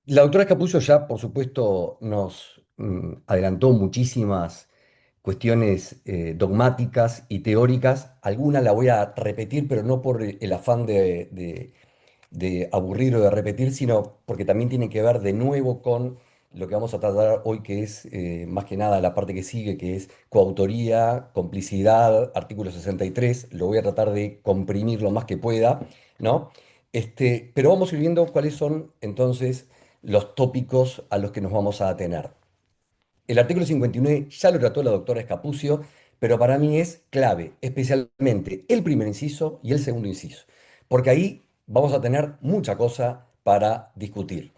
La doctora Capullo ya, por supuesto, nos adelantó muchísimas cuestiones dogmáticas y teóricas. Algunas la voy a repetir, pero no por el afán de aburrir o de repetir, sino porque también tiene que ver de nuevo con lo que vamos a tratar hoy, que es más que nada la parte que sigue, que es coautoría, complicidad, artículo 63. Lo voy a tratar de comprimir lo más que pueda, ¿no? Pero vamos a ir viendo cuáles son entonces los tópicos a los que nos vamos a atener. El artículo 59 ya lo trató la doctora Escapucio, pero para mí es clave, especialmente el primer inciso y el segundo inciso, porque ahí vamos a tener mucha cosa para discutir.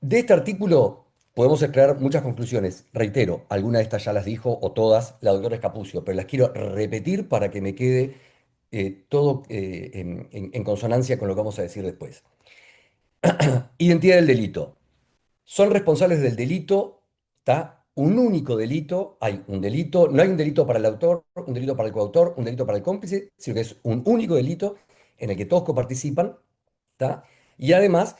De este artículo podemos extraer muchas conclusiones. Reitero, algunas de estas ya las dijo o todas la doctora Escapucio, pero las quiero repetir para que me quede todo en consonancia con lo que vamos a decir después. Identidad del delito. Son responsables del delito, ¿está? Un único delito, hay un delito, no hay un delito para el autor, un delito para el coautor, un delito para el cómplice, sino que es un único delito en el que todos coparticipan, ¿está? Y además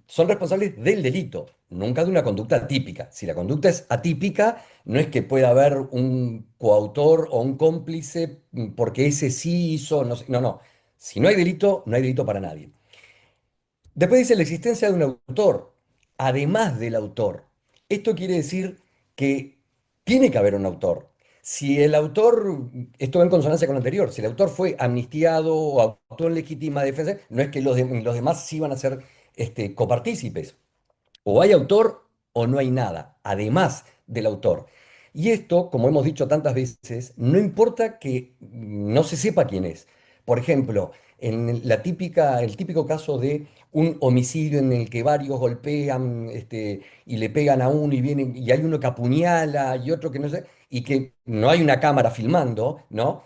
son responsables del delito, nunca de una conducta atípica. Si la conducta es atípica, no es que pueda haber un coautor o un cómplice porque ese sí hizo, no, no, no. Si no hay delito, no hay delito para nadie. Después dice la existencia de un autor, además del autor. Esto quiere decir que tiene que haber un autor. Si el autor, esto va en consonancia con lo anterior, si el autor fue amnistiado o actuó en legítima defensa, no es que los demás sí van a ser copartícipes. O hay autor o no hay nada, además del autor. Y esto, como hemos dicho tantas veces, no importa que no se sepa quién es. Por ejemplo, en el típico caso de un homicidio en el que varios golpean y le pegan a uno y vienen, y hay uno que apuñala y otro que no sé, y que no hay una cámara filmando, ¿no?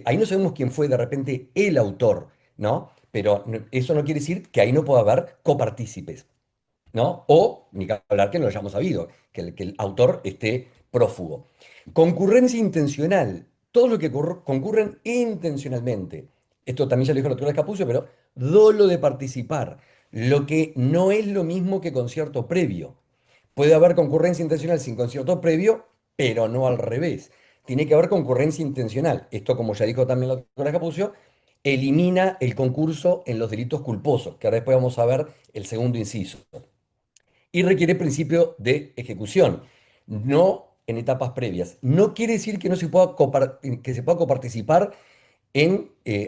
Ahí no sabemos quién fue de repente el autor, ¿no? Pero eso no quiere decir que ahí no pueda haber copartícipes. ¿No? O, ni que hablar que no lo hayamos sabido, que el autor esté prófugo. Concurrencia intencional, todo lo que concurren intencionalmente. Esto también ya lo dijo el doctor Escapucio, pero dolo de participar, lo que no es lo mismo que concierto previo. Puede haber concurrencia intencional sin concierto previo, pero no al revés. Tiene que haber concurrencia intencional. Esto, como ya dijo también la doctora Escapucio, elimina el concurso en los delitos culposos, que ahora después vamos a ver el segundo inciso y requiere principio de ejecución, no en etapas previas. No quiere decir que no se pueda que se pueda coparticipar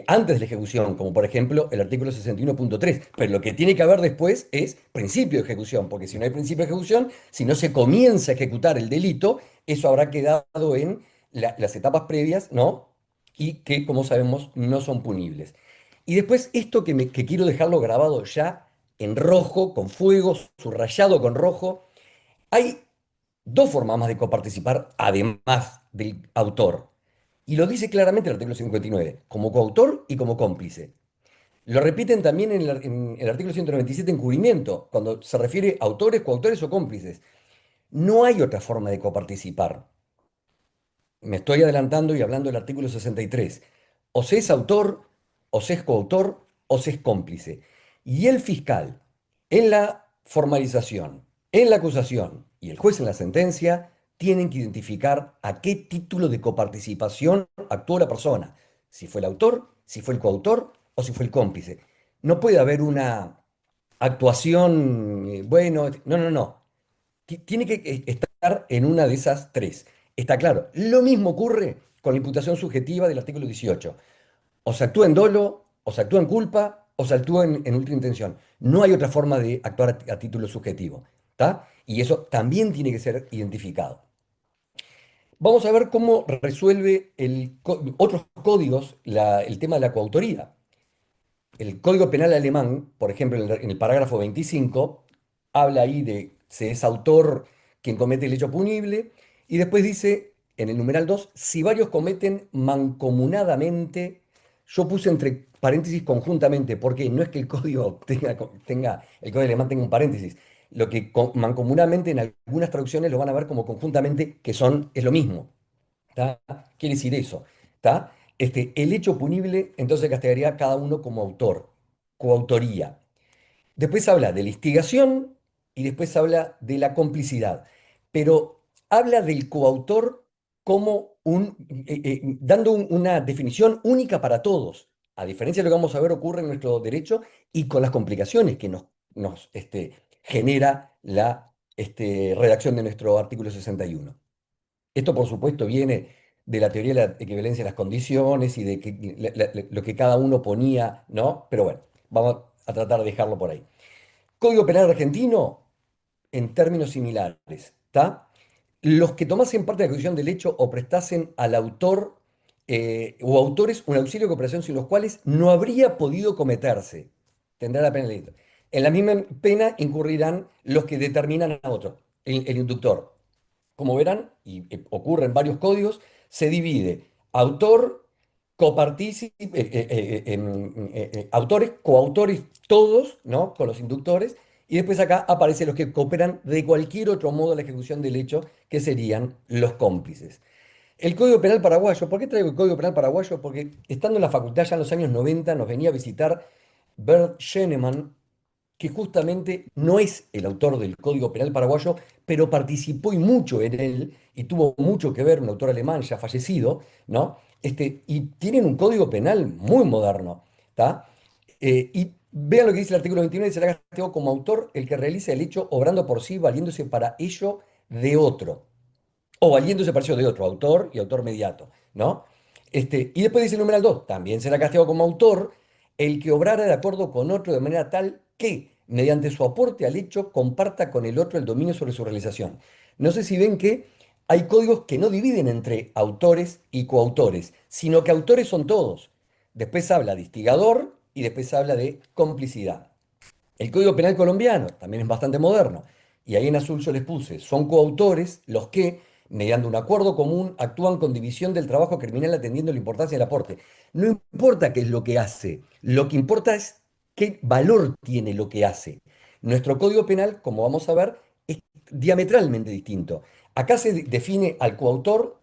antes de la ejecución, como por ejemplo el artículo 61.3, pero lo que tiene que haber después es principio de ejecución, porque si no hay principio de ejecución, si no se comienza a ejecutar el delito, eso habrá quedado en las etapas previas, ¿no? Y que, como sabemos, no son punibles. Y después esto que quiero dejarlo grabado ya en rojo, con fuego, subrayado con rojo. Hay dos formas más de coparticipar, además del autor. Y lo dice claramente el artículo 59, como coautor y como cómplice. Lo repiten también en el artículo 197, encubrimiento, cuando se refiere a autores, coautores o cómplices. No hay otra forma de coparticipar. Me estoy adelantando y hablando del artículo 63. O se es autor, o se es coautor, o se es cómplice. Y el fiscal, en la formalización, en la acusación y el juez en la sentencia, tienen que identificar a qué título de coparticipación actuó la persona. Si fue el autor, si fue el coautor o si fue el cómplice. No puede haber una actuación, bueno, no, no, no. Tiene que estar en una de esas tres. Está claro. Lo mismo ocurre con la imputación subjetiva del artículo 18. O se actúa en dolo, o se actúa en culpa, o se actúa en última intención. No hay otra forma de actuar a título subjetivo. ¿Está? Y eso también tiene que ser identificado. Vamos a ver cómo resuelve otros códigos el tema de la coautoría. El Código Penal alemán, por ejemplo, en el parágrafo 25, habla ahí de se es autor quien comete el hecho punible, y después dice, en el numeral 2 si varios cometen mancomunadamente, yo puse entre paréntesis conjuntamente, porque no es que el código el código alemán tenga un paréntesis, lo que mancomunadamente en algunas traducciones lo van a ver como conjuntamente, es lo mismo. ¿Tá? Quiere decir eso. ¿Tá? El hecho punible, entonces castigaría a cada uno como autor, coautoría. Después habla de la instigación, y después habla de la complicidad, pero habla del coautor como dando una definición única para todos, a diferencia de lo que vamos a ver ocurre en nuestro derecho y con las complicaciones que nos genera la redacción de nuestro artículo 61. Esto, por supuesto, viene de la teoría de la equivalencia de las condiciones y de lo que cada uno ponía, ¿no? Pero bueno, vamos a tratar de dejarlo por ahí. Código Penal argentino, en términos similares, ¿está? Los que tomasen parte de la ejecución del hecho o prestasen al autor o autores un auxilio de cooperación sin los cuales no habría podido cometerse, tendrá la pena del delito. En la misma pena incurrirán los que determinan a otro, el inductor. Como verán, y ocurre en varios códigos, se divide autor, copartícipe, autores, coautores, todos, ¿no? Con los inductores, y después acá aparecen los que cooperan de cualquier otro modo a la ejecución del hecho, que serían los cómplices. El Código Penal paraguayo, ¿por qué traigo el Código Penal paraguayo? Porque estando en la facultad ya en los años 90 nos venía a visitar Bert Scheneman, que justamente no es el autor del Código Penal paraguayo, pero participó y mucho en él, y tuvo mucho que ver, un autor alemán ya fallecido, ¿no? Y tienen un Código Penal muy moderno, ¿está? Y vean lo que dice el artículo 29, será castigado como autor el que realiza el hecho obrando por sí, valiéndose para ello de otro. O valiéndose pareció de otro, autor y autor mediato, ¿no? Y después dice el numeral 2 también será castigado como autor el que obrara de acuerdo con otro de manera tal que, mediante su aporte al hecho, comparta con el otro el dominio sobre su realización. No sé si ven que hay códigos que no dividen entre autores y coautores, sino que autores son todos. Después habla de instigador y después habla de complicidad. El Código Penal colombiano también es bastante moderno. Y ahí en azul yo les puse, son coautores los que, mediante un acuerdo común, actúan con división del trabajo criminal atendiendo la importancia del aporte. No importa qué es lo que hace, lo que importa es qué valor tiene lo que hace. Nuestro Código Penal, como vamos a ver, es diametralmente distinto. Acá se define al coautor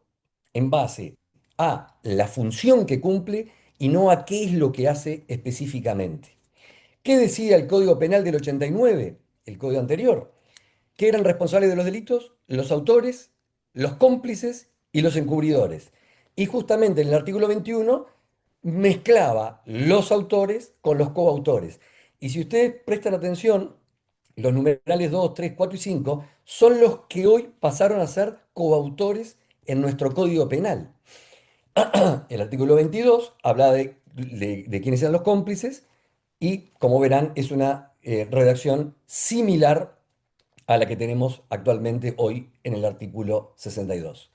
en base a la función que cumple y no a qué es lo que hace específicamente. ¿Qué decía el Código Penal del 89, el código anterior? Que eran responsables de los delitos los autores, los cómplices y los encubridores. Y justamente en el artículo 21 mezclaba los autores con los coautores. Y si ustedes prestan atención, los numerales 2, 3, 4 y 5 son los que hoy pasaron a ser coautores en nuestro Código Penal. El artículo 22 habla de quiénes eran los cómplices y, como verán, es una redacción similar a la que tenemos actualmente hoy en el artículo 62.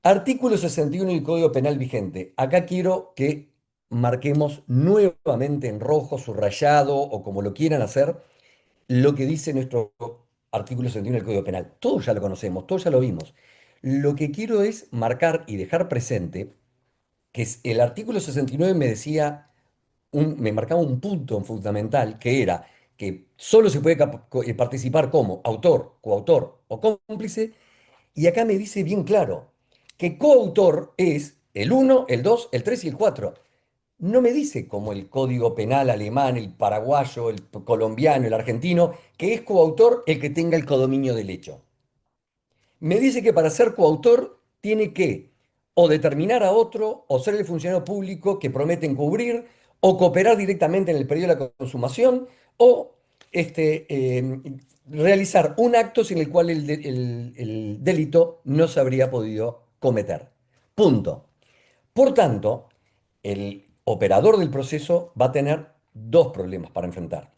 Artículo 61 del Código Penal vigente. Acá quiero que marquemos nuevamente en rojo, subrayado o como lo quieran hacer, lo que dice nuestro artículo 61 del Código Penal. Todos ya lo conocemos, todos ya lo vimos. Lo que quiero es marcar y dejar presente que el artículo 69 me decía me marcaba un punto fundamental que era que solo se puede participar como autor, coautor o cómplice, y acá me dice bien claro que coautor es el uno, el 2, el 3 y el 4. No me dice como el código penal alemán, el paraguayo, el colombiano, el argentino, que es coautor el que tenga el codominio del hecho. Me dice que para ser coautor tiene que o determinar a otro, o ser el funcionario público que promete encubrir, o cooperar directamente en el periodo de la consumación, o realizar un acto sin el cual el delito no se habría podido cometer. Punto. Por tanto, el operador del proceso va a tener dos problemas para enfrentar.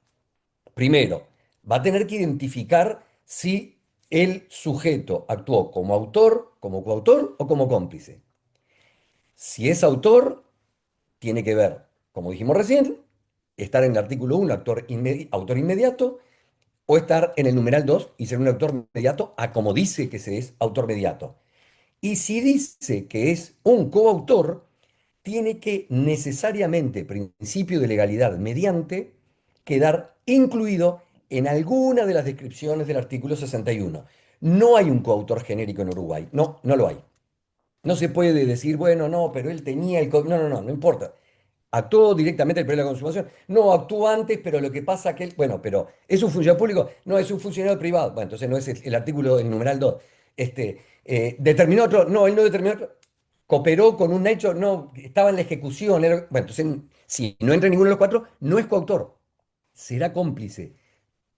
Primero, va a tener que identificar si el sujeto actuó como autor, como coautor o como cómplice. Si es autor, tiene que ver, como dijimos recién, estar en el artículo 1, autor inmediato, o estar en el numeral 2 y ser un autor inmediato a como dice que se es autor mediato. Y si dice que es un coautor, tiene que necesariamente, principio de legalidad mediante, quedar incluido en alguna de las descripciones del artículo 61. No hay un coautor genérico en Uruguay, no, no lo hay. No se puede decir, bueno, no, pero él tenía el... No, no, no, no importa. Actuó directamente el periodo de la consumación. No, actuó antes, pero lo que pasa que él, bueno, pero ¿es un funcionario público? No, es un funcionario privado. Bueno, entonces no es el artículo del numeral 2. Determinó otro, no, él no determinó otro. Cooperó con un hecho, no, estaba en la ejecución. Bueno, entonces, si no entra en ninguno de los cuatro, no es coautor, será cómplice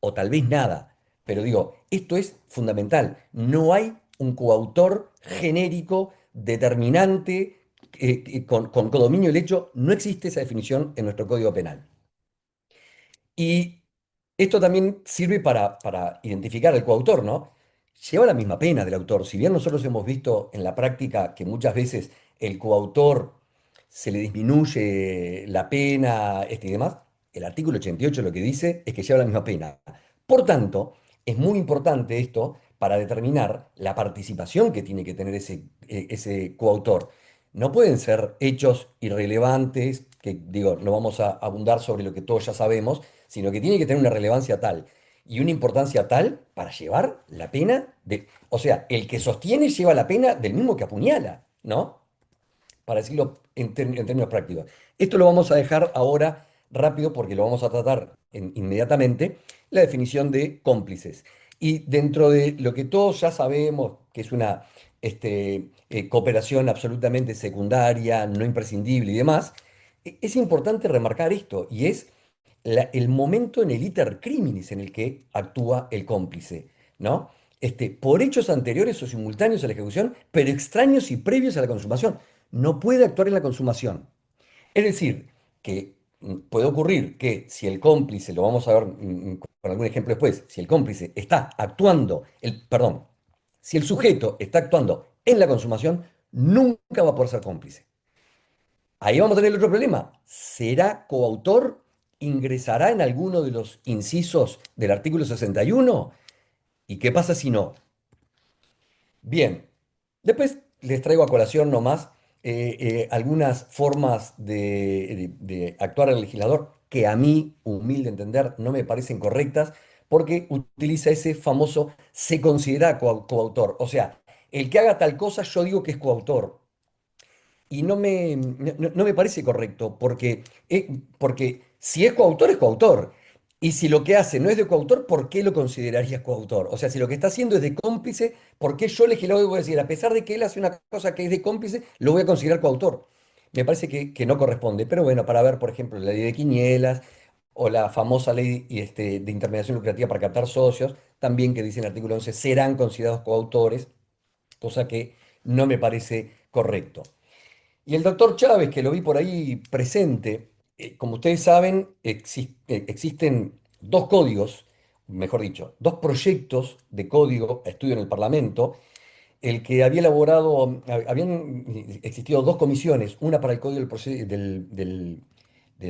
o tal vez nada. Pero digo, esto es fundamental. No hay un coautor genérico, determinante, con codominio del hecho. No existe esa definición en nuestro Código Penal. Y esto también sirve para identificar al coautor, ¿no? Lleva la misma pena del autor. Si bien nosotros hemos visto en la práctica que muchas veces el coautor se le disminuye la pena y demás, el artículo 88 lo que dice es que lleva la misma pena. Por tanto, es muy importante esto para determinar la participación que tiene que tener ese coautor. No pueden ser hechos irrelevantes, que digo, no vamos a abundar sobre lo que todos ya sabemos, sino que tiene que tener una relevancia tal y una importancia tal para llevar la pena de, o sea, el que sostiene lleva la pena del mismo que apuñala, ¿no? Para decirlo en términos prácticos. Esto lo vamos a dejar ahora rápido porque lo vamos a tratar inmediatamente, la definición de cómplices. Y dentro de lo que todos ya sabemos, que es una cooperación absolutamente secundaria, no imprescindible y demás, es importante remarcar esto, y es el momento en el iter criminis en el que actúa el cómplice, ¿no? Por hechos anteriores o simultáneos a la ejecución, pero extraños y previos a la consumación. No puede actuar en la consumación. Es decir, que puede ocurrir que si el cómplice, lo vamos a ver con algún ejemplo después, si el cómplice está actuando, perdón, si el sujeto está actuando en la consumación, nunca va a poder ser cómplice. Ahí vamos a tener el otro problema. ¿Será coautor? ¿Ingresará en alguno de los incisos del artículo 61? ¿Y qué pasa si no? Bien, después les traigo a colación nomás algunas formas de actuar al legislador que a mí, humilde entender, no me parecen correctas porque utiliza ese famoso se considera coautor. O sea, el que haga tal cosa yo digo que es coautor. Y no me parece correcto, porque si es coautor, es coautor. Y si lo que hace no es de coautor, ¿por qué lo considerarías coautor? O sea, si lo que está haciendo es de cómplice, ¿por qué yo legislador voy a decir, a pesar de que él hace una cosa que es de cómplice, lo voy a considerar coautor? Me parece que no corresponde. Pero bueno, para ver, por ejemplo, la ley de Quinielas o la famosa ley de intermediación lucrativa para captar socios, también que dice en el artículo 11, serán considerados coautores, cosa que no me parece correcto. Y el doctor Chávez, que lo vi por ahí presente, como ustedes saben, existen dos códigos, mejor dicho, dos proyectos de código a estudio en el Parlamento. El que había elaborado, habían existido dos comisiones, una para el código del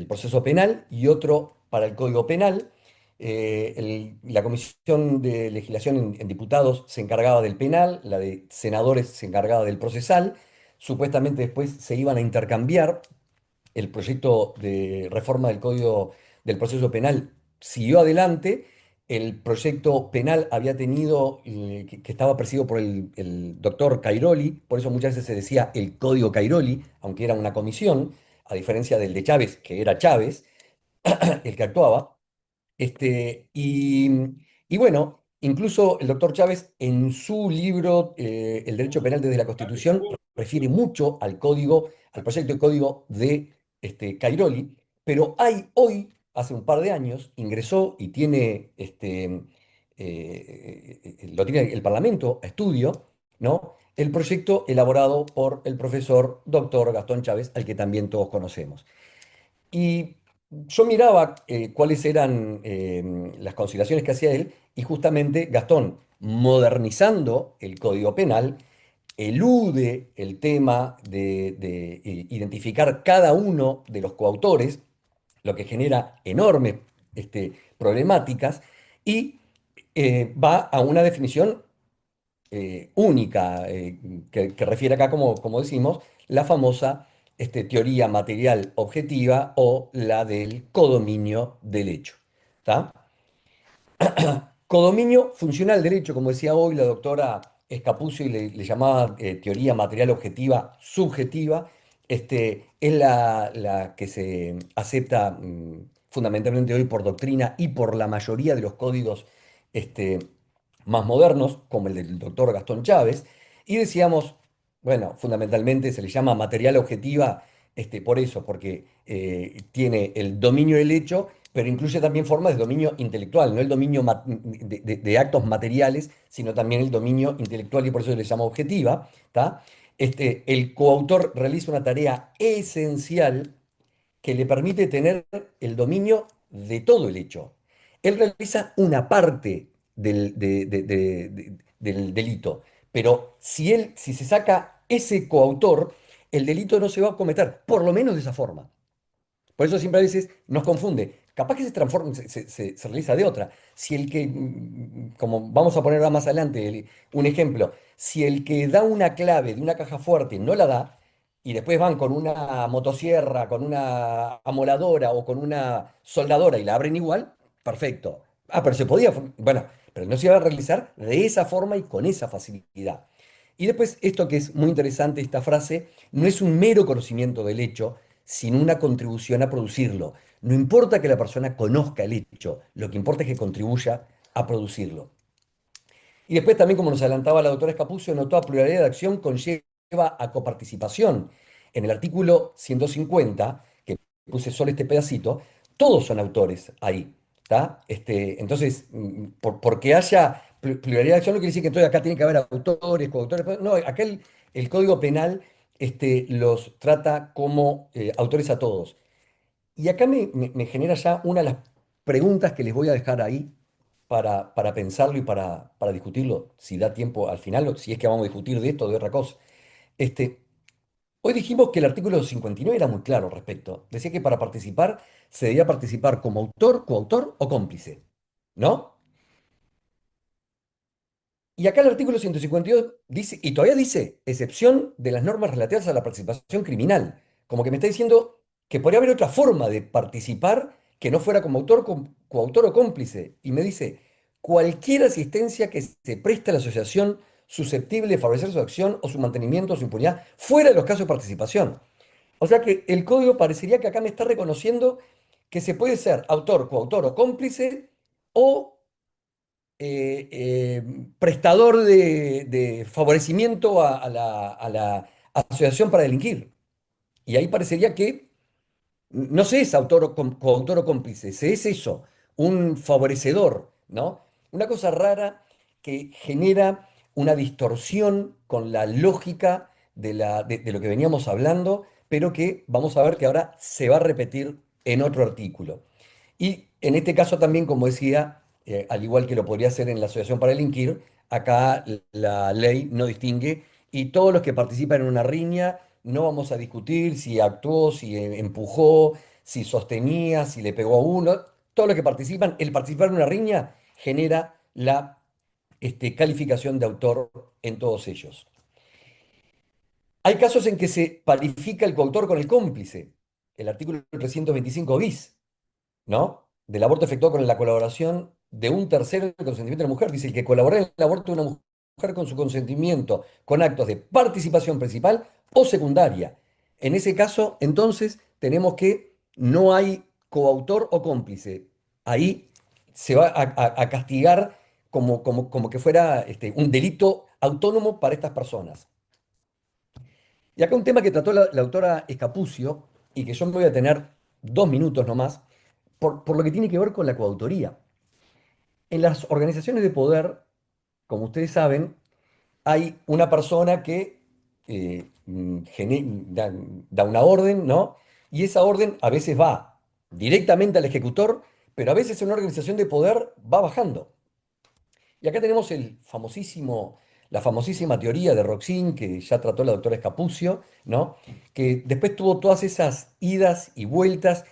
proceso penal y otro para el código penal. La comisión de legislación en diputados se encargaba del penal, la de senadores se encargaba del procesal. Supuestamente después se iban a intercambiar. El proyecto de reforma del Código del Proceso Penal siguió adelante. El proyecto penal había tenido, que estaba presidido por el doctor Cairoli, por eso muchas veces se decía el Código Cairoli, aunque era una comisión, a diferencia del de Chávez, que era Chávez el que actuaba. Y bueno, incluso el doctor Chávez en su libro El derecho penal desde la Constitución refiere mucho al código, al proyecto de código de Cairoli, pero hay hoy, hace un par de años, ingresó y tiene, lo tiene el Parlamento a estudio, ¿no? El proyecto elaborado por el profesor doctor Gastón Chávez, al que también todos conocemos. Y yo miraba cuáles eran las consideraciones que hacía él, y justamente Gastón, modernizando el Código Penal, elude el tema de identificar cada uno de los coautores, lo que genera enormes problemáticas, y va a una definición única, que refiere acá, como decimos, la famosa teoría material objetiva o la del codominio del hecho. ¿Tá? Codominio funcional del hecho, como decía hoy la doctora Escapucio, y le llamaba teoría material objetiva subjetiva, es la que se acepta fundamentalmente hoy por doctrina y por la mayoría de los códigos este, más modernos, como el del doctor Gastón Chávez, y decíamos, bueno, fundamentalmente se le llama material objetiva por eso, porque tiene el dominio del hecho, pero incluye también formas de dominio intelectual, no el dominio de actos materiales, sino también el dominio intelectual, y por eso se le llama objetiva, ¿tá? El coautor realiza una tarea esencial que le permite tener el dominio de todo el hecho. Él realiza una parte del delito, pero si se saca ese coautor, el delito no se va a cometer, por lo menos de esa forma. Por eso siempre a veces nos confunde. Capaz que se transforma, se realiza de otra. Si el que, como vamos a poner ahora más adelante un ejemplo, si el que da una clave de una caja fuerte no la da, y después van con una motosierra, con una amoladora o con una soldadora y la abren igual, perfecto. Ah, pero se podía, bueno, pero no se iba a realizar de esa forma y con esa facilidad. Y después, esto que es muy interesante, esta frase, no es un mero conocimiento del hecho, sino una contribución a producirlo. No importa que la persona conozca el hecho, lo que importa es que contribuya a producirlo. Y después también, como nos adelantaba la doctora Escapucio, no toda pluralidad de acción conlleva a coparticipación. En el artículo 150, que puse solo este pedacito, todos son autores ahí. ¿Tá? Entonces, porque haya pluralidad de acción no quiere decir que entonces acá tiene que haber autores, coautores. No, acá el Código Penal los trata como autores a todos. Y acá me genera ya una de las preguntas que les voy a dejar ahí para pensarlo y para discutirlo, si da tiempo al final, o si es que vamos a discutir de esto o de otra cosa. Este, Hoy dijimos que el artículo 59 era muy claro al respecto. Decía que para participar se debía participar como autor, coautor o cómplice, ¿no? Y acá el artículo 152 dice, y todavía dice, excepción de las normas relativas a la participación criminal. Como que me está diciendo que podría haber otra forma de participar que no fuera como autor, coautor o cómplice. Y me dice, cualquier asistencia que se preste a la asociación susceptible de favorecer su acción o su mantenimiento o su impunidad, fuera de los casos de participación. O sea que el código parecería que acá me está reconociendo que se puede ser autor, coautor o cómplice, o prestador de favorecimiento a la asociación para delinquir. Y ahí parecería que no se es autor o coautor o cómplice, se es eso, un favorecedor, ¿no? Una cosa rara que genera una distorsión con la lógica de lo que veníamos hablando, pero que vamos a ver que ahora se va a repetir en otro artículo. Y en este caso también, como decía, al igual que lo podría hacer en la Asociación para Delinquir, acá la ley no distingue y todos los que participan en una riña no vamos a discutir si actuó, si empujó, si sostenía, si le pegó a uno. Todos los que participan, el participar en una riña genera la calificación de autor en todos ellos. Hay casos en que se parifica el coautor con el cómplice, el artículo 325 bis. ¿No? Del aborto efectuado con la colaboración de un tercero en el consentimiento de la mujer. Dice, el que colabora en el aborto de una mujer con su consentimiento, con actos de participación principal o secundaria. En ese caso, entonces, tenemos que no hay coautor o cómplice. Ahí se va a castigar como que fuera un delito autónomo para estas personas. Y acá un tema que trató la autora Escapucio, y que yo me voy a tener 2 minutos nomás, por lo que tiene que ver con la coautoría. En las organizaciones de poder, como ustedes saben, hay una persona que da una orden, ¿no? Y esa orden a veces va directamente al ejecutor, pero a veces en una organización de poder va bajando. Y acá tenemos la famosísima teoría de Roxin, que ya trató la doctora Escapucio, ¿no? Que después tuvo todas esas idas y vueltas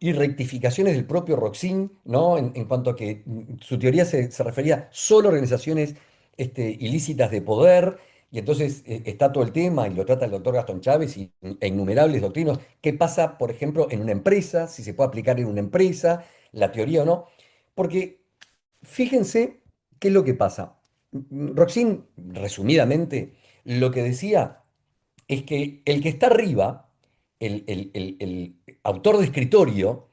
y rectificaciones del propio Roxin, ¿no? En cuanto a que su teoría se refería solo a organizaciones ilícitas de poder, y entonces está todo el tema, y lo trata el doctor Gastón Chávez e innumerables doctrinos. ¿Qué pasa, por ejemplo, en una empresa? Si se puede aplicar en una empresa, la teoría o no. Porque fíjense qué es lo que pasa. Roxin, resumidamente, lo que decía es que el que está arriba, el autor de escritorio,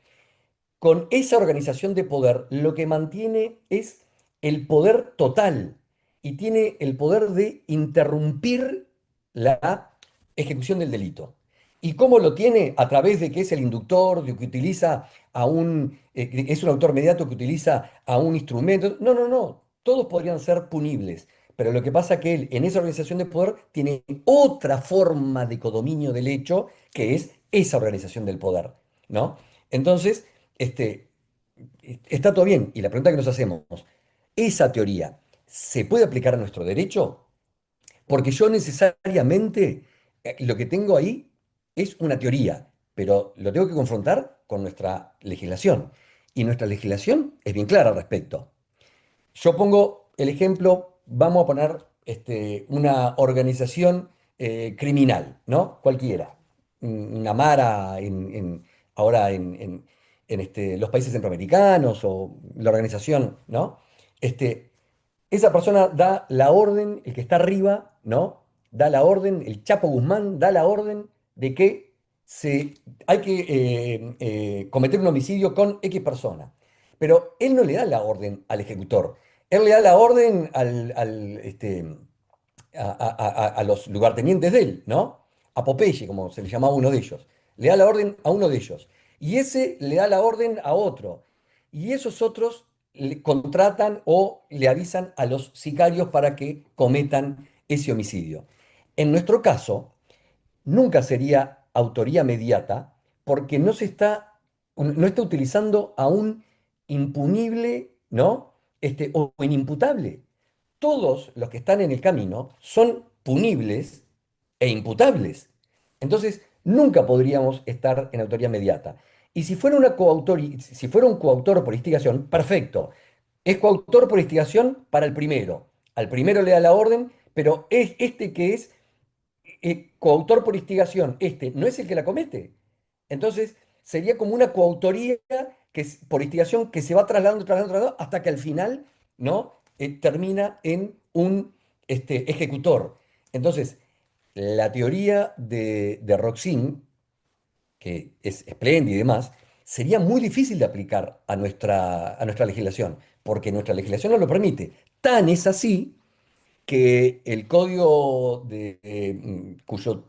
con esa organización de poder, lo que mantiene es el poder total y tiene el poder de interrumpir la ejecución del delito. ¿Y cómo lo tiene? A través de que es el inductor, de que utiliza es un autor mediato que utiliza a un instrumento. No, no, no. Todos podrían ser punibles. Pero lo que pasa es que él, en esa organización de poder, tiene otra forma de codominio del hecho, que es esa organización del poder, ¿no? Entonces, este, está todo bien. Y la pregunta que nos hacemos, ¿esa teoría se puede aplicar a nuestro derecho? Porque yo necesariamente lo que tengo ahí es una teoría, pero lo tengo que confrontar con nuestra legislación. Y nuestra legislación es bien clara al respecto. Yo pongo el ejemplo, vamos a poner una organización criminal, ¿no? Cualquiera. Una Mara ahora en los países centroamericanos o la organización, ¿no? Este, Esa persona da la orden, el que está arriba, ¿no? Da la orden, el Chapo Guzmán da la orden de que hay que cometer un homicidio con X persona. Pero él no le da la orden al ejecutor. Él le da la orden a los lugartenientes de él, ¿no? A Popeye, como se le llamaba uno de ellos. Le da la orden a uno de ellos. Y ese le da la orden a otro. Y esos otros le contratan o le avisan a los sicarios para que cometan ese homicidio. En nuestro caso, nunca sería autoría mediata porque no está utilizando a un impunible, ¿no? O inimputable. Todos los que están en el camino son punibles e imputables. Entonces, nunca podríamos estar en autoría mediata. Y si fuera un coautor por instigación, perfecto. Es coautor por instigación para el primero. Al primero le da la orden, pero es este que es coautor por instigación, no es el que la comete. Entonces, sería como una coautoría por instigación que se va trasladando, trasladando, trasladando, hasta que al final, ¿no? Termina en un ejecutor. Entonces, la teoría de Roxin, que es espléndida y demás, sería muy difícil de aplicar a nuestra legislación, porque nuestra legislación no lo permite. Tan es así que el código cuyo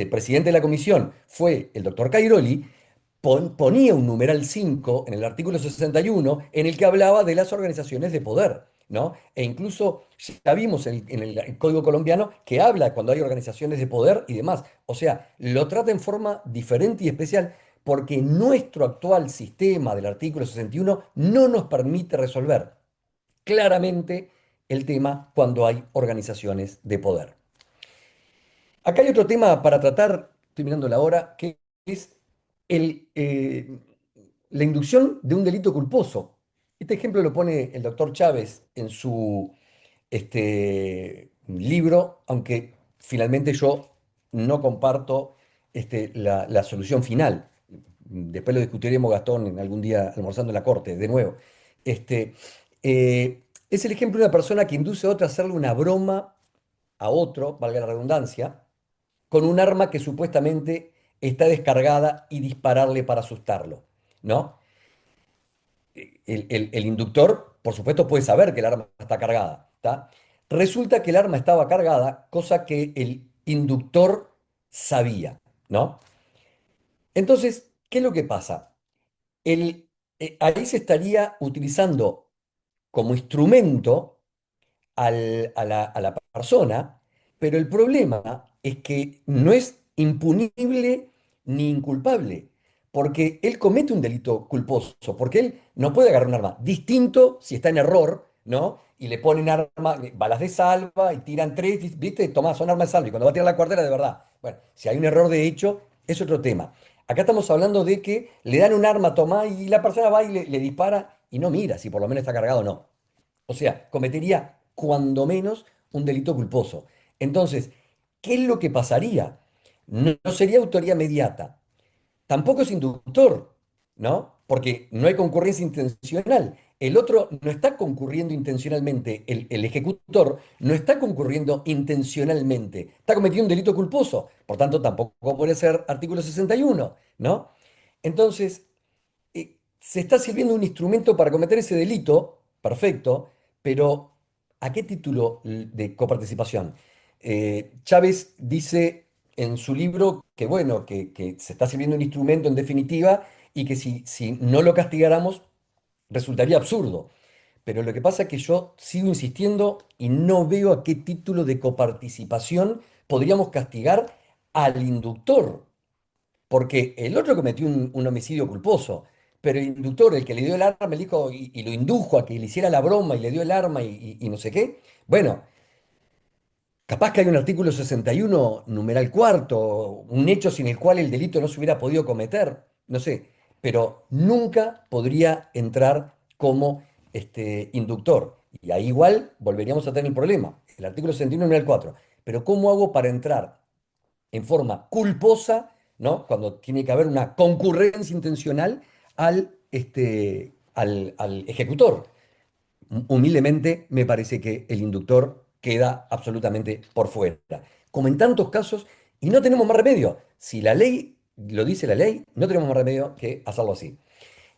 presidente de la comisión fue el doctor Cairoli, ponía un numeral 5 en el artículo 61 en el que hablaba de las organizaciones de poder, ¿no? E incluso ya vimos en el código colombiano que habla cuando hay organizaciones de poder y demás. O sea, lo trata en forma diferente y especial porque nuestro actual sistema del artículo 61 no nos permite resolver claramente el tema cuando hay organizaciones de poder. Acá hay otro tema para tratar, estoy mirando la hora, que es el, eh, la inducción de un delito culposo. Este ejemplo lo pone el doctor Chávez en su libro, aunque finalmente yo no comparto la solución final. Después lo discutiremos, Gastón, en algún día almorzando en la corte, de nuevo. Este, es el ejemplo de una persona que induce a otra a hacerle una broma a otro, valga la redundancia, con un arma que supuestamente está descargada y dispararle para asustarlo, ¿no? El inductor, por supuesto, puede saber que el arma está cargada, ¿tá? Resulta que el arma estaba cargada, cosa que el inductor sabía, ¿no? Entonces, ¿qué es lo que pasa? Ahí se estaría utilizando como instrumento a la persona, pero el problema es que no es impunible ni inculpable, porque él comete un delito culposo, porque él no puede agarrar un arma. Distinto si está en error, ¿no? Y le ponen balas de salva y tiran tres, ¿viste? Tomás, son armas de salva, y cuando va a tirar la cuartera de verdad. Bueno, si hay un error de hecho, es otro tema. Acá estamos hablando de que le dan un arma, tomá, y la persona va y le dispara y no mira si por lo menos está cargado o no. O sea, cometería cuando menos un delito culposo. Entonces, ¿qué es lo que pasaría? No sería autoría mediata, tampoco es inductor, ¿no? Porque no hay concurrencia intencional. el otro no está concurriendo intencionalmente, el ejecutor no está concurriendo intencionalmente, está cometiendo un delito culposo, por tanto tampoco puede ser artículo 61, ¿no? Entonces, se está sirviendo un instrumento para cometer ese delito, perfecto, pero ¿a qué título de coparticipación? Chávez dice en su libro que, bueno, que se está sirviendo un instrumento en definitiva y que si no lo castigáramos resultaría absurdo. Pero lo que pasa es que yo sigo insistiendo y no veo a qué título de coparticipación podríamos castigar al inductor. Porque el otro cometió un homicidio culposo, pero el inductor, el que le dio el arma, le dijo y lo indujo a que le hiciera la broma y le dio el arma y no sé qué. Bueno, capaz que hay un artículo 61 numeral cuarto, un hecho sin el cual el delito no se hubiera podido cometer, no sé, pero nunca podría entrar como inductor. Y ahí igual volveríamos a tener el problema, el artículo 61 numeral 4. Pero ¿cómo hago para entrar en forma culposa, ¿no? Cuando tiene que haber una concurrencia intencional al ejecutor? Humildemente me parece que el inductor queda absolutamente por fuera. Como en tantos casos, y no tenemos más remedio. Si la ley lo dice la ley, no tenemos más remedio que hacerlo así.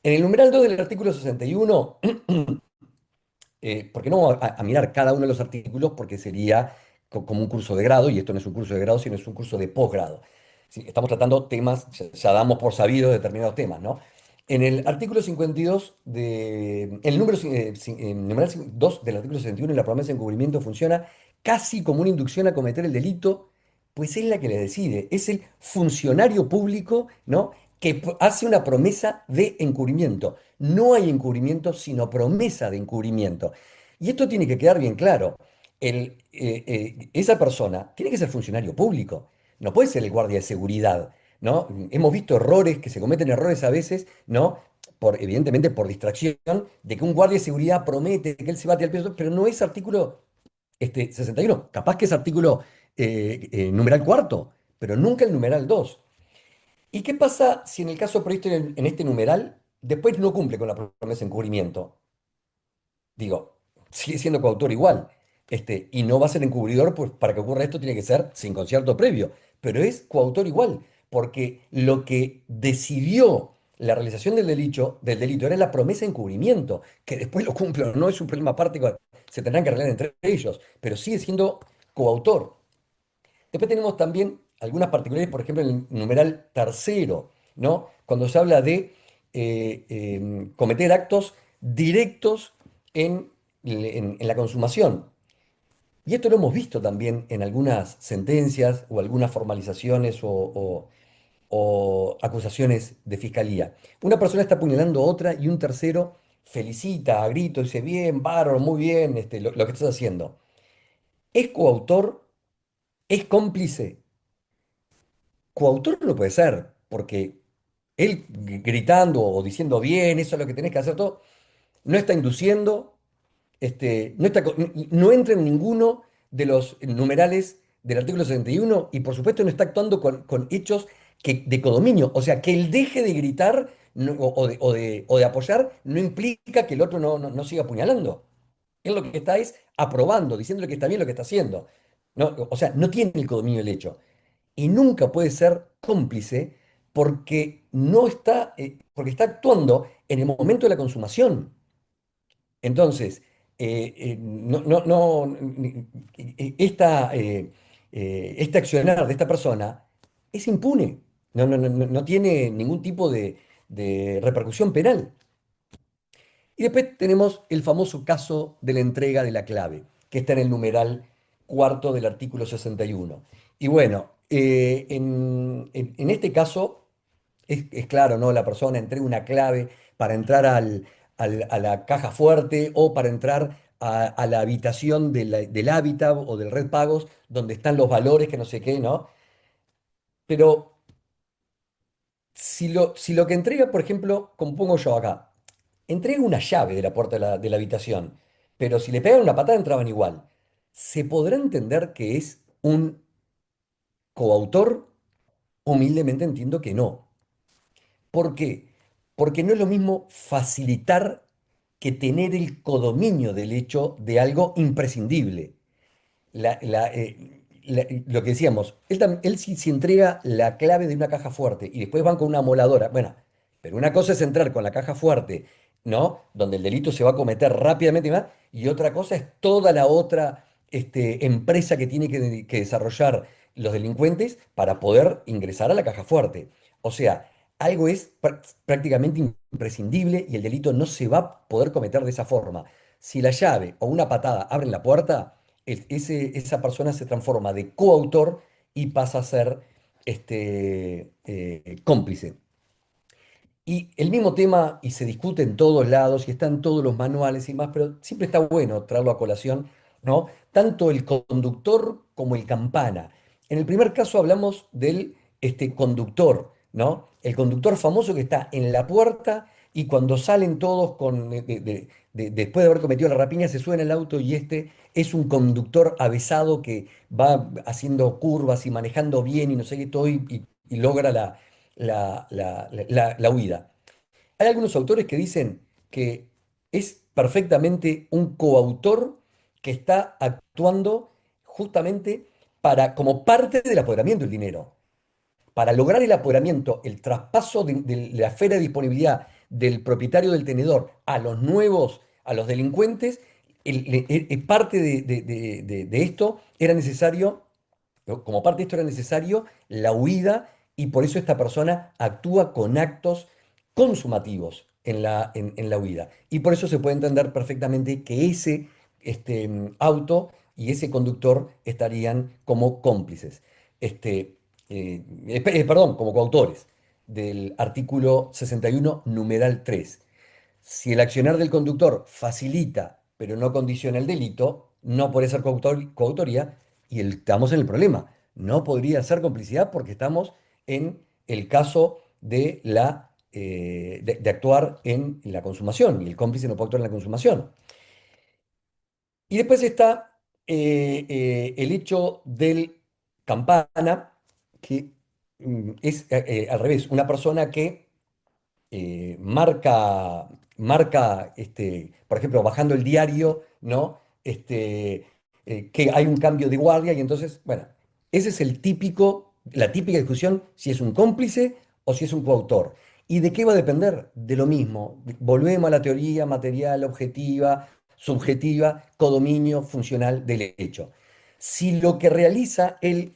En el numeral 2 del artículo 61, porque no vamos a mirar cada uno de los artículos porque sería como un curso de grado, y esto no es un curso de grado, sino es un curso de posgrado. Sí, estamos tratando temas, ya damos por sabidos determinados temas, ¿no? En el artículo 52, el número, numeral 2 del artículo 61, la promesa de encubrimiento funciona casi como una inducción a cometer el delito, pues es la que le decide, es el funcionario público, ¿no? Que hace una promesa de encubrimiento. No hay encubrimiento, sino promesa de encubrimiento. Y esto tiene que quedar bien claro. Esa persona tiene que ser funcionario público, no puede ser el guardia de seguridad, ¿no? Hemos visto errores, que se cometen errores a veces, ¿no? Evidentemente por distracción, de que un guardia de seguridad promete que él se bate al peso, pero no es artículo 61, capaz que es artículo numeral cuarto, pero nunca el numeral 2. ¿Y qué pasa si en el caso previsto en este numeral después no cumple con la promesa de encubrimiento? Digo, sigue siendo coautor igual. Y no va a ser encubridor, pues para que ocurra esto tiene que ser sin concierto previo. Pero es coautor igual, porque lo que decidió la realización del delito era la promesa de encubrimiento, que después lo cumple o no es un problema aparte que se tendrán que arreglar entre ellos, pero sigue siendo coautor. Después tenemos también algunas particularidades, por ejemplo, en el numeral tercero, ¿no? Cuando se habla de cometer actos directos en la consumación. Y esto lo hemos visto también en algunas sentencias o algunas formalizaciones o acusaciones de fiscalía. Una persona está apuñalando a otra y un tercero felicita a grito, dice, bien, bárbaro, muy bien, lo que estás haciendo. ¿Es coautor? ¿Es cómplice? Coautor no puede ser, porque él gritando o diciendo bien, eso es lo que tenés que hacer todo, no está induciendo, no entra en ninguno de los numerales del artículo 61 y por supuesto no está actuando con hechos de codominio. O sea, que él deje de gritar o de apoyar no implica que el otro no siga apuñalando. Él lo que está es aprobando, diciéndole que está bien lo que está haciendo. No, o sea, no tiene el codominio del hecho y nunca puede ser cómplice porque no está, porque está actuando en el momento de la consumación. Entonces, este accionar de esta persona es impune, no tiene ningún tipo de repercusión penal. Y después tenemos el famoso caso de la entrega de la clave, que está en el numeral cuarto del artículo 61. Y bueno, en este caso es claro, ¿no? La persona entrega una clave para entrar a la caja fuerte o para entrar a la habitación del hábitat o del red pagos, donde están los valores que no sé qué, ¿no? Pero si lo que entrega, por ejemplo, como pongo yo acá, entrega una llave de la puerta de la habitación, pero si le pegan una patada entraban igual. ¿Se podrá entender que es un coautor? Humildemente entiendo que no. ¿Por qué? Porque no es lo mismo facilitar que tener el codominio del hecho de algo imprescindible. Lo que decíamos, él si entrega la clave de una caja fuerte y después van con una moladora, bueno, pero una cosa es entrar con la caja fuerte, ¿no? Donde el delito se va a cometer rápidamente y más, y otra cosa es toda la otra empresa que tiene que desarrollar los delincuentes para poder ingresar a la caja fuerte. O sea, algo es prácticamente imprescindible y el delito no se va a poder cometer de esa forma. Si la llave o una patada abren la puerta, esa persona se transforma de coautor y pasa a ser cómplice. Y el mismo tema, y se discute en todos lados, y está en todos los manuales y más, pero siempre está bueno traerlo a colación, ¿no? Tanto el conductor como el campana. En el primer caso hablamos del conductor, ¿no? El conductor famoso que está en la puerta y cuando salen todos después de haber cometido la rapiña, se suben al auto y este es un conductor avesado que va haciendo curvas y manejando bien y no sé qué todo y logra la huida. Hay algunos autores que dicen que es perfectamente un coautor que está actuando justamente como parte del apoderamiento del dinero. Para lograr el apoderamiento, el traspaso de la esfera de disponibilidad del propietario del tenedor a los nuevos, a los delincuentes, parte de esto era necesario, ¿no? Como parte de esto era necesario la huida y por eso esta persona actúa con actos consumativos en la huida. Y por eso se puede entender perfectamente que ese auto y ese conductor estarían como cómplices, perdón, como coautores del artículo 61, numeral 3. Si el accionar del conductor facilita, pero no condiciona el delito, no puede ser coautoría y estamos en el problema. No podría ser complicidad porque estamos en el caso de actuar en la consumación y el cómplice no puede actuar en la consumación. Y después está el hecho del campana, que es al revés, una persona que marca por ejemplo, bajando el diario, ¿no? Que hay un cambio de guardia y entonces, bueno, ese es la típica discusión si es un cómplice o si es un coautor. ¿Y de qué va a depender? De lo mismo. Volvemos a la teoría material, objetiva, subjetiva, codominio funcional del hecho. Si lo que realiza el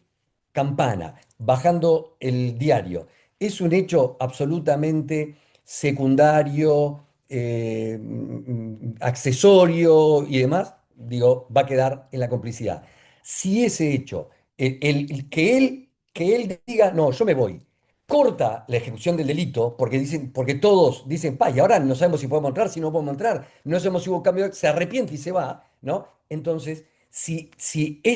campana bajando el diario es un hecho absolutamente secundario, accesorio y demás, digo, va a quedar en la complicidad. Si ese hecho, que él diga, no, yo me voy, corta la ejecución del delito, porque todos dicen, pa, y ahora no sabemos si podemos entrar, si no podemos entrar, no sabemos si hubo cambio, se arrepiente y se va, ¿no? Entonces, si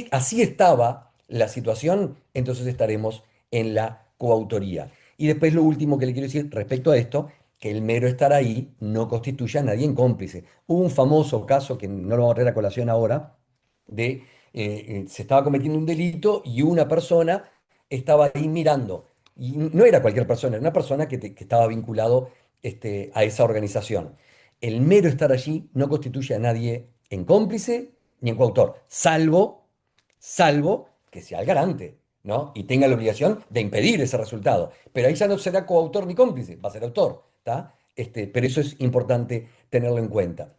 así estaba la situación, entonces estaremos en la coautoría. Y después lo último que le quiero decir respecto a esto, que el mero estar ahí no constituye a nadie en cómplice. Hubo un famoso caso, que no lo vamos a traer a colación ahora, se estaba cometiendo un delito y una persona estaba ahí mirando. Y no era cualquier persona, era una persona que estaba vinculado a esa organización. El mero estar allí no constituye a nadie en cómplice ni en coautor, salvo que sea el garante, ¿no? Y tenga la obligación de impedir ese resultado. Pero ahí ya no será coautor ni cómplice, va a ser autor, ¿está? Pero eso es importante tenerlo en cuenta.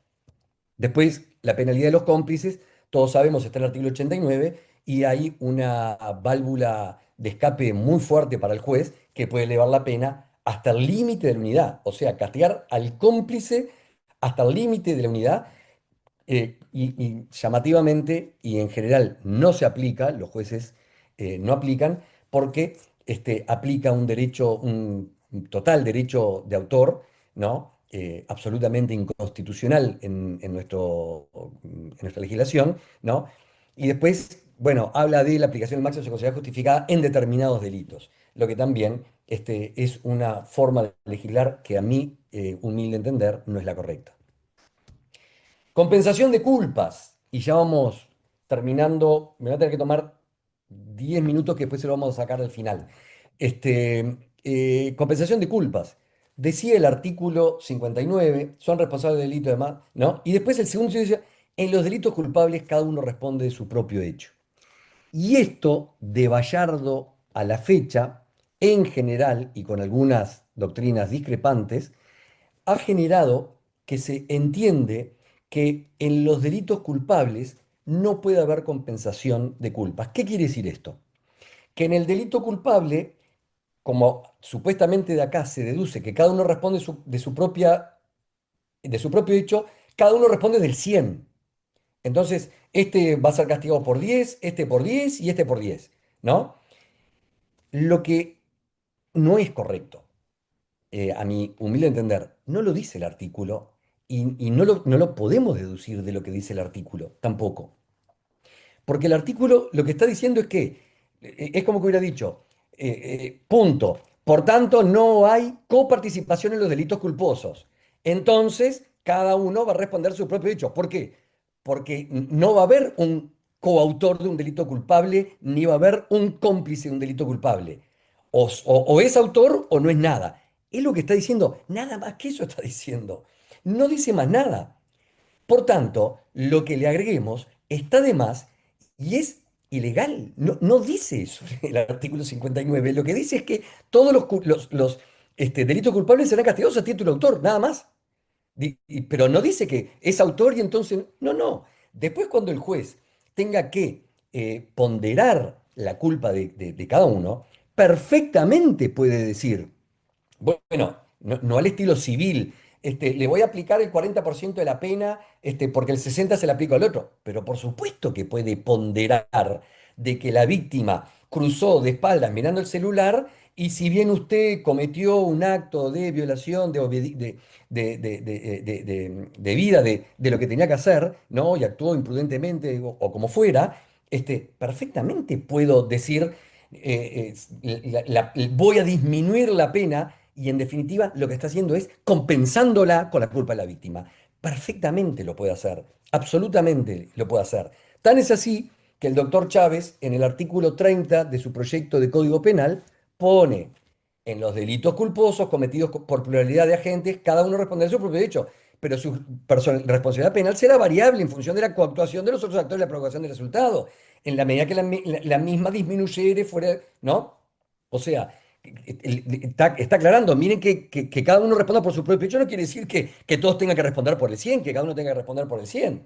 Después, la penalidad de los cómplices, todos sabemos, está en el artículo 89 y hay una válvula de escape muy fuerte para el juez que puede elevar la pena hasta el límite de la unidad, o sea, castigar al cómplice hasta el límite de la unidad y llamativamente y en general no se aplica, los jueces no aplican porque aplica un derecho, un total derecho de autor, ¿no? Absolutamente inconstitucional en nuestra legislación, ¿no? Y después, bueno, habla de la aplicación del máximo se considera justificada en determinados delitos, lo que también es una forma de legislar que a mí, humilde entender, no es la correcta. Compensación de culpas. Y ya vamos terminando. Me va a tener que tomar 10 minutos que después se lo vamos a sacar al final. Compensación de culpas. decía el artículo 59, son responsables del delito de más, ¿no? Y después el segundo dice, en los delitos culpables cada uno responde de su propio hecho. Y esto, de Bayardo a la fecha, en general, y con algunas doctrinas discrepantes, ha generado que se entiende que en los delitos culpables no puede haber compensación de culpas. ¿Qué quiere decir esto? Que en el delito culpable, como supuestamente de acá se deduce que cada uno responde de su propio hecho, cada uno responde del 100. Entonces, este va a ser castigado por 10, este por 10 y este por 10, ¿no? Lo que no es correcto, a mi humilde entender, no lo dice el artículo y no lo podemos deducir de lo que dice el artículo, tampoco. Porque el artículo lo que está diciendo es que, es como que hubiera dicho, punto. Por tanto, no hay coparticipación en los delitos culposos. Entonces, cada uno va a responder su propio hecho. ¿Por qué? Porque no va a haber un coautor de un delito culpable, ni va a haber un cómplice de un delito culpable. O es autor o no es nada. Es lo que está diciendo. Nada más que eso está diciendo. No dice más nada. Por tanto, lo que le agreguemos está de más y es ilegal. No, no dice eso el artículo 59. Lo que dice es que todos los delitos culpables serán castigados a título de autor, nada más. Pero no dice que es autor y entonces... No, no. Después cuando el juez tenga que ponderar la culpa de cada uno, perfectamente puede decir... Bueno, no al estilo civil. Le voy a aplicar el 40% de la pena, porque el 60% se le aplica al otro. Pero por supuesto que puede ponderar de que la víctima cruzó de espaldas mirando el celular y si bien usted cometió un acto de violación, de vida, de lo que tenía que hacer, ¿no? Y actuó imprudentemente o como fuera, perfectamente puedo decir, voy a disminuir la pena y en definitiva lo que está haciendo es compensándola con la culpa de la víctima. Perfectamente lo puede hacer, absolutamente lo puede hacer. Tan es así que el doctor Chávez, en el artículo 30 de su proyecto de Código Penal, pone en los delitos culposos cometidos por pluralidad de agentes, cada uno responderá a su propio derecho, pero su responsabilidad penal será variable en función de la coactuación de los otros actores de la provocación del resultado, en la medida que la misma disminuyere fuera, ¿no? O sea, está aclarando, miren que cada uno responda por su propio hecho, no quiere decir que todos tengan que responder por el 100, que cada uno tenga que responder por el 100.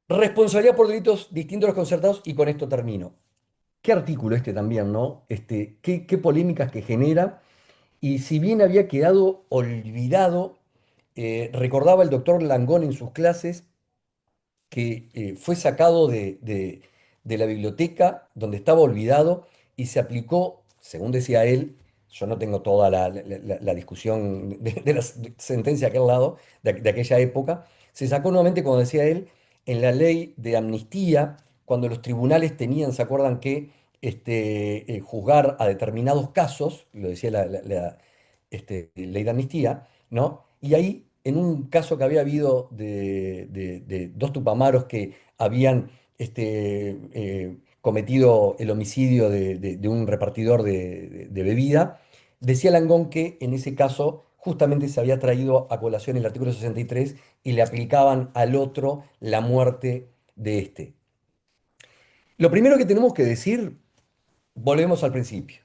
Responsabilidad por delitos distintos a los concertados, y con esto termino. Qué artículo este también, ¿no? Qué polémicas que genera. Y si bien había quedado olvidado, recordaba el doctor Langón en sus clases que fue sacado de la biblioteca donde estaba olvidado y se aplicó, según decía él, yo no tengo toda la discusión de la sentencia de aquel lado, de aquella época, se sacó nuevamente, como decía él, en la ley de amnistía, cuando los tribunales tenían, ¿se acuerdan que juzgar a determinados casos, lo decía la ley de amnistía, ¿no? Y ahí, en un caso que había habido de dos tupamaros que habían cometido el homicidio de un repartidor de bebida, decía Langón que en ese caso justamente se había traído a colación el artículo 63 y le aplicaban al otro la muerte de este. Lo primero que tenemos que decir, volvemos al principio.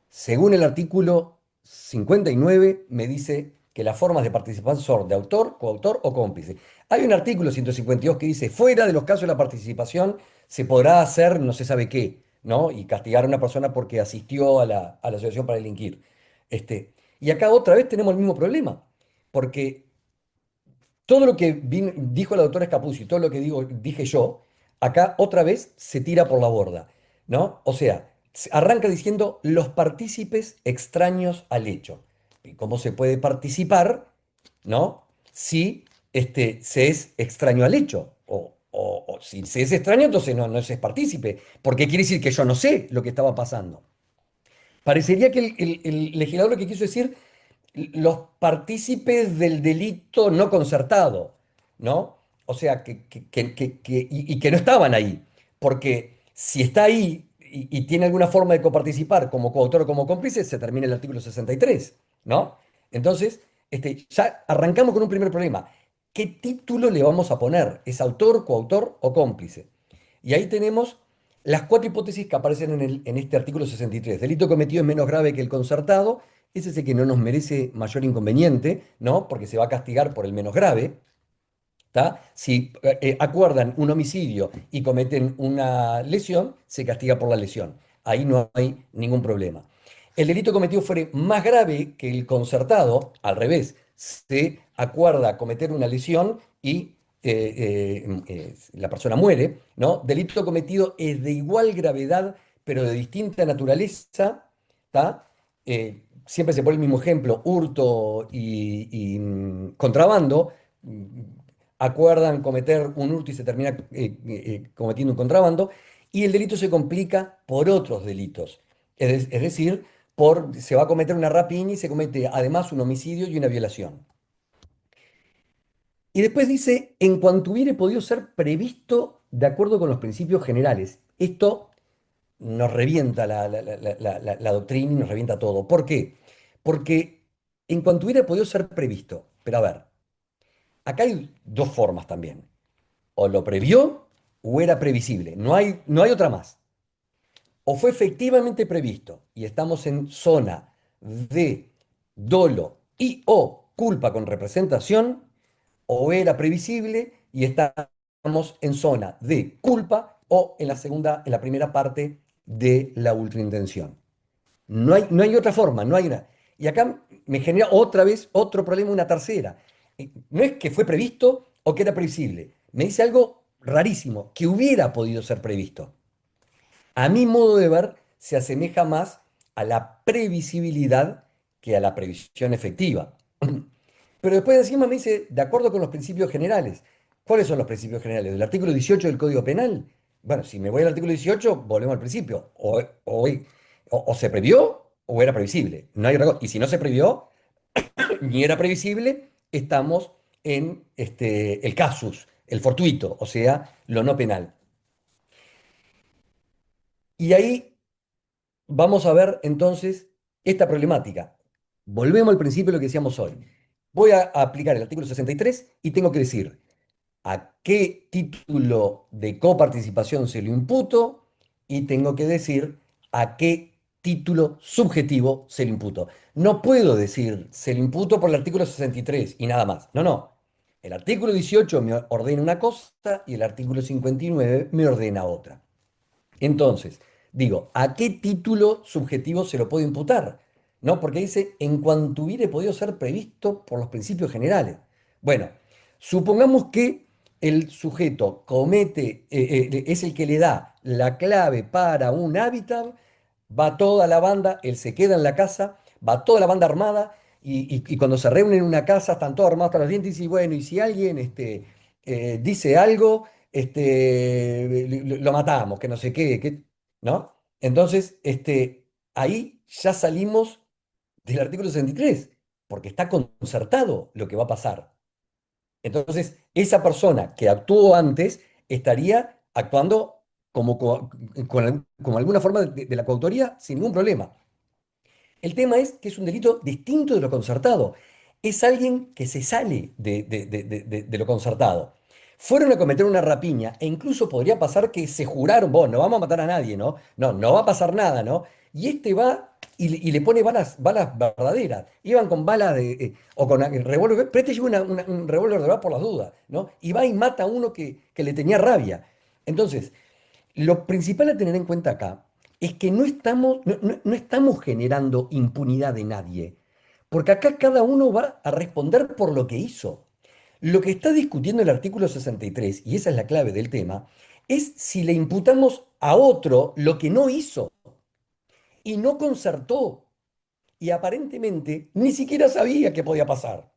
Según el artículo 59, me dice que las formas de participación son de autor, coautor o cómplice. Hay un artículo 152 que dice, fuera de los casos de la participación se podrá hacer no se sabe qué, ¿no? Y castigar a una persona porque asistió a la asociación para delinquir. Y acá otra vez tenemos el mismo problema, porque todo lo que dijo la doctora Scapuzzi, todo lo que dije yo, acá otra vez se tira por la borda, ¿no? O sea, arranca diciendo los partícipes extraños al hecho. ¿Y cómo se puede participar, ¿no? Si se es extraño al hecho. O si se es extraño, entonces no se es partícipe. Porque quiere decir que yo no sé lo que estaba pasando. Parecería que el legislador lo que quiso decir los partícipes del delito no concertado, ¿no? O sea, y que no estaban ahí, porque si está ahí, y tiene alguna forma de coparticipar como coautor o como cómplice, se termina el artículo 63, ¿no? Entonces, ya arrancamos con un primer problema. ¿Qué título le vamos a poner? ¿Es autor, coautor o cómplice? Y ahí tenemos las cuatro hipótesis que aparecen en este artículo 63. Delito cometido es menos grave que el concertado. Ese es el que no nos merece mayor inconveniente, ¿no? Porque se va a castigar por el menos grave. ¿Tá? Si acuerdan un homicidio y cometen una lesión, se castiga por la lesión. Ahí no hay ningún problema. El delito cometido fuere más grave que el concertado, al revés, se acuerda cometer una lesión y la persona muere, ¿no? Delito cometido es de igual gravedad, pero de distinta naturaleza, ¿tá? Siempre se pone el mismo ejemplo, hurto y contrabando. Acuerdan cometer un hurto y se termina cometiendo un contrabando, y el delito se complica por otros delitos. Es decir, se va a cometer una rapiña y se comete además un homicidio y una violación. Y después dice, en cuanto hubiere podido ser previsto de acuerdo con los principios generales. Esto nos revienta la doctrina y nos revienta todo. ¿Por qué? Porque en cuanto hubiera podido ser previsto, pero a ver, acá hay dos formas también. O lo previó o era previsible. No hay otra más. O fue efectivamente previsto y estamos en zona de dolo y o culpa con representación, o era previsible y estamos en zona de culpa o en la primera parte de la ultraintención. No hay otra forma, no hay una. Y acá me genera otra vez otro problema, una tercera. No es que fue previsto o que era previsible. Me dice algo rarísimo, que hubiera podido ser previsto. A mi modo de ver, se asemeja más a la previsibilidad que a la previsión efectiva. Pero después encima me dice, de acuerdo con los principios generales. ¿Cuáles son los principios generales? ¿Del artículo 18 del Código Penal? Bueno, si me voy al artículo 18, volvemos al principio. O se previó o era previsible. No hay otra cosa. Y si no se previó ni era previsible, estamos en el casus, el fortuito, o sea, lo no penal. Y ahí vamos a ver entonces esta problemática. Volvemos al principio de lo que decíamos hoy. Voy a aplicar el artículo 63 y tengo que decir a qué título de coparticipación se lo imputo y tengo que decir a qué título subjetivo se lo imputo. No puedo decir se lo imputo por el artículo 63 y nada más. No, no. El artículo 18 me ordena una cosa y el artículo 59 me ordena otra. Entonces, digo, ¿a qué título subjetivo se lo puede imputar? ¿No? Porque dice, en cuanto hubiere podido ser previsto por los principios generales. Bueno, supongamos que el sujeto es el que le da la clave para un hábitat, va toda la banda, él se queda en la casa, va toda la banda armada, y cuando se reúnen en una casa están todos armados hasta los dientes, y bueno, y si alguien dice algo lo matamos, que no sé qué, ¿no? Entonces, ahí ya salimos del artículo 63, porque está concertado lo que va a pasar. Entonces, esa persona que actuó antes estaría actuando como alguna forma de la coautoría sin ningún problema. El tema es que es un delito distinto de lo concertado. Es alguien que se sale de lo concertado. Fueron a cometer una rapiña e incluso podría pasar que se juraron, vos, no vamos a matar a nadie, ¿no? No, no va a pasar nada, ¿no? Y va y le pone balas verdaderas. Iban con balas o con revólver, pero este lleva un revólver de verdad por las dudas, ¿no? Y va y mata a uno que le tenía rabia. Entonces, lo principal a tener en cuenta acá es que no estamos generando impunidad de nadie, porque acá cada uno va a responder por lo que hizo. Lo que está discutiendo el artículo 63, y esa es la clave del tema, es si le imputamos a otro lo que no hizo y no concertó, y aparentemente ni siquiera sabía que podía pasar.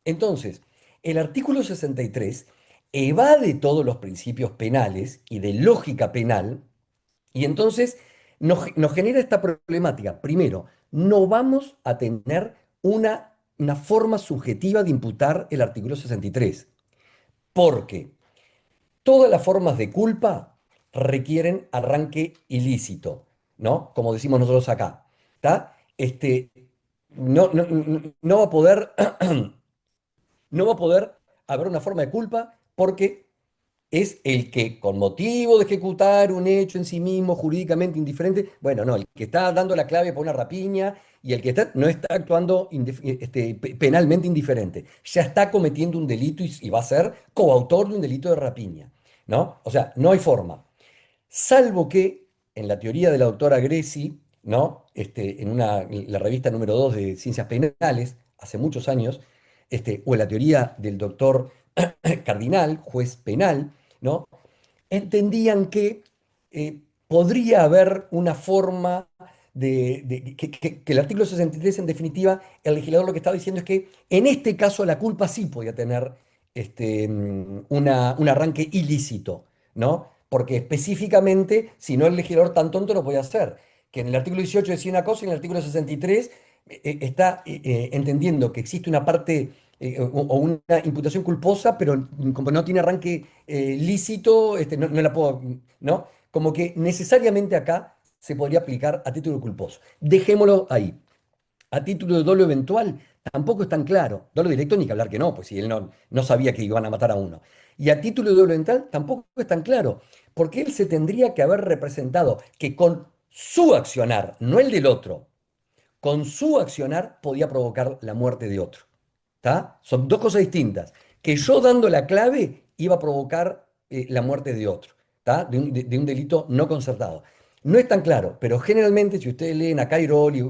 Entonces, el artículo 63 evade todos los principios penales y de lógica penal, y entonces nos genera esta problemática. Primero, no vamos a tener una forma subjetiva de imputar el artículo 63, porque todas las formas de culpa requieren arranque ilícito, ¿no? Como decimos nosotros acá, ¿está? No va a poder, no va a poder haber una forma de culpa porque es el que, con motivo de ejecutar un hecho en sí mismo jurídicamente indiferente, bueno, no, el que está dando la clave por una rapiña y el que está, no está actuando penalmente indiferente, ya está cometiendo un delito y va a ser coautor de un delito de rapiña, ¿no? O sea, no hay forma. Salvo que en la teoría de la doctora Greci, ¿no? En la revista número 2 de Ciencias Penales, hace muchos años, o en la teoría del doctor Cardinal, juez penal, ¿no? Entendían que podría haber una forma que el artículo 63, en definitiva, el legislador lo que estaba diciendo es que en este caso la culpa sí podía tener un arranque ilícito, ¿no? Porque específicamente, si no el legislador tan tonto lo podía hacer, que en el artículo 18 decía una cosa y en el artículo 63 está entendiendo que existe una parte o una imputación culposa, pero como no tiene arranque lícito, no la puedo, ¿no? Como que necesariamente acá se podría aplicar a título culposo. Dejémoslo ahí. A título de dolo eventual, tampoco es tan claro. Dolo directo ni que hablar que no, pues si él no sabía que iban a matar a uno. Y a título de dolo eventual tampoco es tan claro, porque él se tendría que haber representado que con su accionar, no el del otro, con su accionar podía provocar la muerte de otro. ¿Tá? Son dos cosas distintas. Que yo dando la clave iba a provocar la muerte de otro, ¿tá? De un delito no concertado. No es tan claro, pero generalmente si ustedes leen a Cairoli,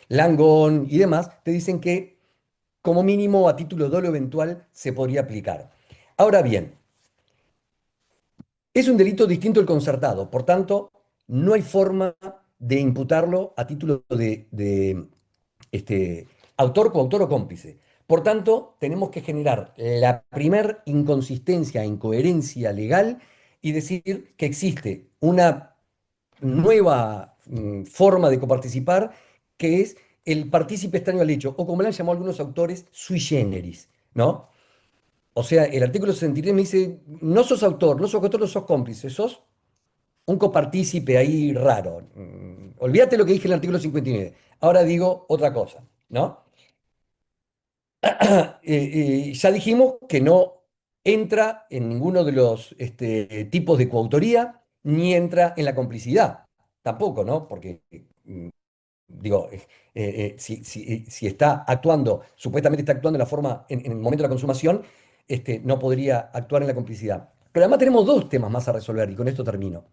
Langón y demás, te dicen que como mínimo a título dolo eventual se podría aplicar. Ahora bien, es un delito distinto al concertado, por tanto, no hay forma de imputarlo a título de autor, coautor o cómplice. Por tanto, tenemos que generar la primer inconsistencia, incoherencia legal y decir que existe una nueva forma de coparticipar que es el partícipe extraño al hecho, o como le han llamado algunos autores, sui generis, ¿no? O sea, el artículo 63 me dice, no sos autor, no sos coautor, no sos cómplice, sos un copartícipe ahí raro. Olvídate lo que dije en el artículo 59. Ahora digo otra cosa, ¿no? Ya dijimos que no entra en ninguno de los tipos de coautoría, ni entra en la complicidad, tampoco, ¿no? Porque, digo, si está actuando, supuestamente está actuando en la forma, en el momento de la consumación, no podría actuar en la complicidad. Pero además tenemos dos temas más a resolver, y con esto termino.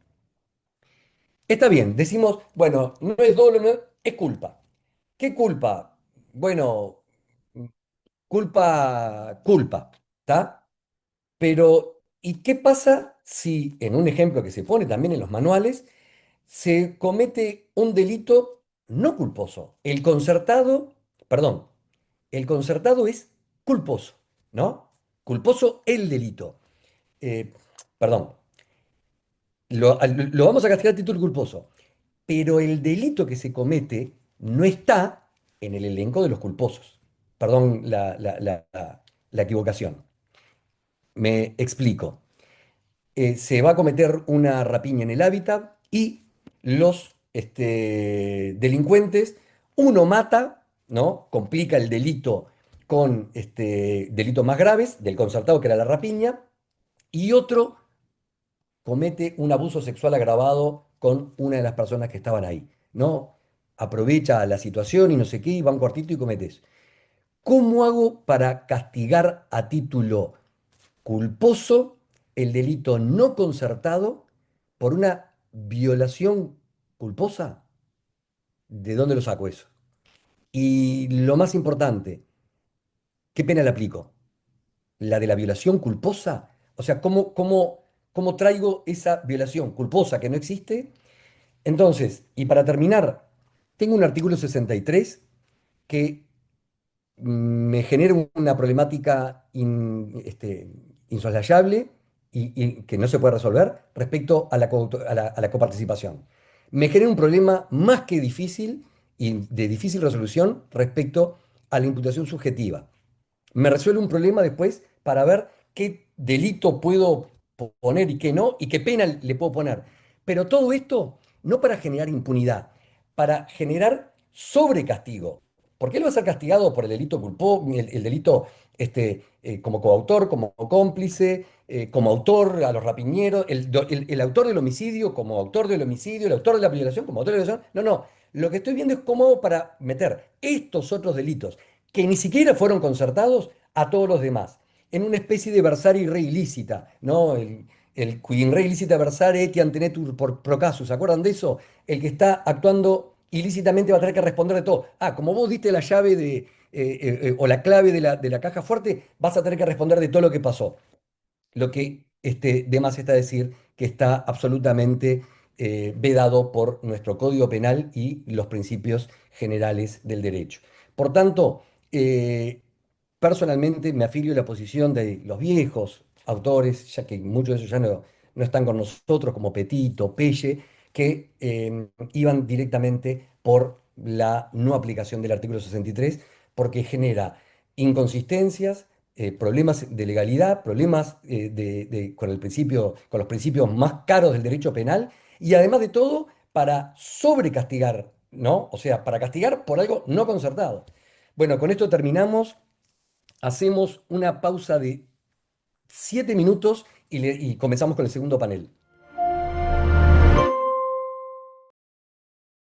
Está bien, decimos, bueno, no es dolo, es culpa. ¿Qué culpa? Bueno, culpa, ¿está? Pero, ¿y qué pasa si, en un ejemplo que se pone también en los manuales, se comete un delito no culposo? El concertado es culposo, ¿no? Culposo el delito. Eh, Perdón, lo vamos a castigar a título culposo, pero el delito que se comete no está en el elenco de los culposos. Perdón la equivocación. Me explico. Se va a cometer una rapiña en el hábitat y los delincuentes, uno mata, ¿no? Complica el delito con delitos más graves, del concertado que era la rapiña, y otro comete un abuso sexual agravado con una de las personas que estaban ahí, ¿no? Aprovecha la situación y no sé qué, y va a un cuartito y comete eso. ¿Cómo hago para castigar a título culposo el delito no concertado por una violación culposa? ¿De dónde lo saco eso? Y lo más importante, ¿qué pena le aplico? ¿La de la violación culposa? O sea, ¿cómo traigo esa violación culposa que no existe? Entonces, y para terminar, tengo un artículo 63 que me genera una problemática insoslayable y que no se puede resolver respecto a la coparticipación. Me genera un problema más que difícil y de difícil resolución respecto a la imputación subjetiva. Me resuelve un problema después para ver qué delito puedo poner y qué no, y qué pena le puedo poner. Pero todo esto no para generar impunidad, para generar sobrecastigo. Porque él va a ser castigado por el delito el delito como coautor, como cómplice, como autor a los rapiñeros, el autor del homicidio como autor del homicidio, el autor de la violación como autor de la violación. No, no. Lo que estoy viendo es cómo para meter estos otros delitos que ni siquiera fueron concertados a todos los demás, en una especie de versare re ilícita, ¿no? El qui in re ilícita versare etiam tenetur por procasus, ¿se acuerdan de eso? El que está actuando ilícitamente va a tener que responder de todo. Ah, como vos diste la llave o la clave de la caja fuerte, vas a tener que responder de todo lo que pasó. Lo que de más está decir que está absolutamente vedado por nuestro Código Penal y los principios generales del derecho. Por tanto, personalmente me afilio a la posición de los viejos autores, ya que muchos de ellos ya no están con nosotros, como Petito, Pelle, que iban directamente por la no aplicación del artículo 63, porque genera inconsistencias, problemas de legalidad, problemas con el principio, con los principios más caros del derecho penal, y además de todo, para sobrecastigar, ¿no? O sea, para castigar por algo no concertado. Bueno, con esto terminamos. Hacemos una pausa de 7 minutos y comenzamos con el segundo panel.